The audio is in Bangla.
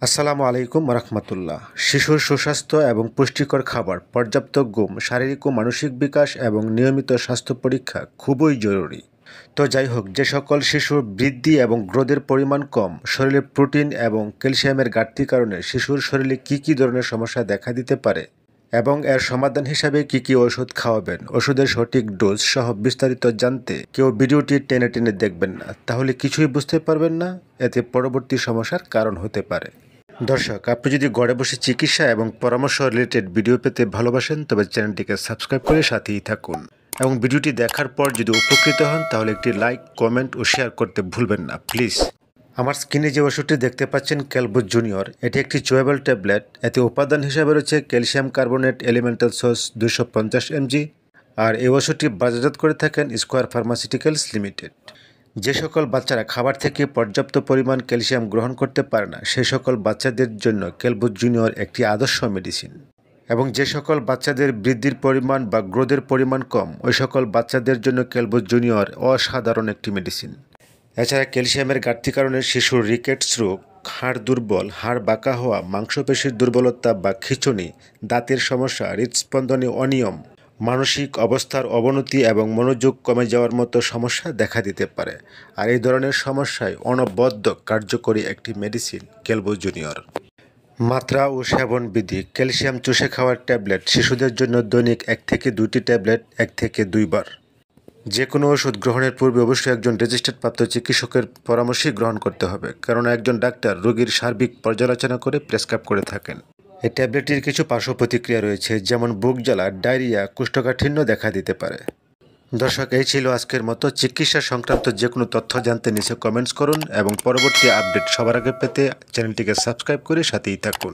আসসালামু আলাইকুম রাহমাতুল্লাহ। শিশুর সুস্বাস্থ্য এবং পুষ্টিকর খাবার, পর্যাপ্ত ঘুম, শারীরিক ও মানসিক বিকাশ এবং নিয়মিত স্বাস্থ্য পরীক্ষা খুবই জরুরি। তো যাই হোক, যে সকল শিশুর বৃদ্ধি এবং গ্রোথের পরিমাণ কম, শরীরে প্রোটিন এবং ক্যালসিয়ামের ঘাটতির কারণে শিশুর শরীরে কী ধরনের সমস্যা দেখা দিতে পারে এবং এর সমাধান হিসাবে কী ওষুধ খাওয়াবেন, ওষুধের সঠিক ডোজ সহ বিস্তারিত জানতে কেউ ভিডিওটি টেনে টেনে দেখবেন না, তাহলে কিছুই বুঝতে পারবেন না। এতে পরবর্তী সমস্যার কারণ হতে পারে। দর্শক, আপনি যদি ঘরে বসে চিকিৎসা এবং পরামর্শ রিলেটেড ভিডিও পেতে ভালোবাসেন, তবে চ্যানেলটিকে সাবস্ক্রাইব করে সাথেই থাকুন এবং ভিডিওটি দেখার পর যদি উপকৃত হন তাহলে একটি লাইক, কমেন্ট ও শেয়ার করতে ভুলবেন না প্লিজ। আমার স্ক্রিনে যে ওষুধটি দেখতে পাচ্ছেন ক্যালবুজ জুনিয়র, এটি একটি চুয়েবল ট্যাবলেট। এতে উপাদান হিসাবে রয়েছে calcium carbonate elemental source 250 mg, আর এই ওষুধটি বাজারজাত করে থাকেন স্কোয়ার ফার্মাসিউটিক্যালস লিমিটেড। যে সকল বাচ্চারা খাবার থেকে পর্যাপ্ত পরিমাণ ক্যালসিয়াম গ্রহণ করতে পারে না, সেই সকল বাচ্চাদের জন্য ক্যালবুজ জুনিয়র একটি আদর্শ মেডিসিন। এবং যে সকল বাচ্চাদের বৃদ্ধির পরিমাণ বা গ্রোথের পরিমাণ কম, ওই সকল বাচ্চাদের জন্য ক্যালবুজ জুনিয়র অসাধারণ একটি মেডিসিন। এছাড়া ক্যালসিয়ামের ঘাটতির কারণে শিশুর রিকেটস রোগ, হাড় দুর্বল, হাড় বাঁকা হওয়া, মাংসপেশির দুর্বলতা বা খিঁচুনি, দাঁতের সমস্যা, হৃদস্পন্দনে অনিয়ম, মানসিক অবস্থার অবনতি এবং মনোযোগ কমে যাওয়ার মতো সমস্যা দেখা দিতে পারে। আর এই ধরনের সমস্যায় অনবদ্য কার্যকরী একটি মেডিসিন ক্যালবুজ জুনিয়র। মাত্রা ও সেবন বিধি: ক্যালসিয়াম চুষে খাওয়ার ট্যাবলেট শিশুদের জন্য দৈনিক 1 থেকে 2টি ট্যাবলেট 1 থেকে 2 বার। যে কোনো ওষুধ গ্রহণের পূর্বে অবশ্যই একজন রেজিস্টার্ড প্রাপ্ত চিকিৎসকের পরামর্শই গ্রহণ করতে হবে, কারণ একজন ডাক্তার রোগীর সার্বিক পর্যালোচনা করে প্রেসক্রাইব করে থাকেন। এই ট্যাবলেটটির কিছু পার্শ্ব প্রতিক্রিয়া রয়েছে, যেমন বুক জ্বালা, ডায়রিয়া, কোষ্ঠকাঠিন্য দেখা দিতে পারে। দর্শক, এই ছিল আজকের মতো। চিকিৎসা সংক্রান্ত যে কোনো তথ্য জানতে নিচে কমেন্টস করুন এবং পরবর্তী আপডেট সবার আগে পেতে চ্যানেলটিকে সাবস্ক্রাইব করে সাথেই থাকুন।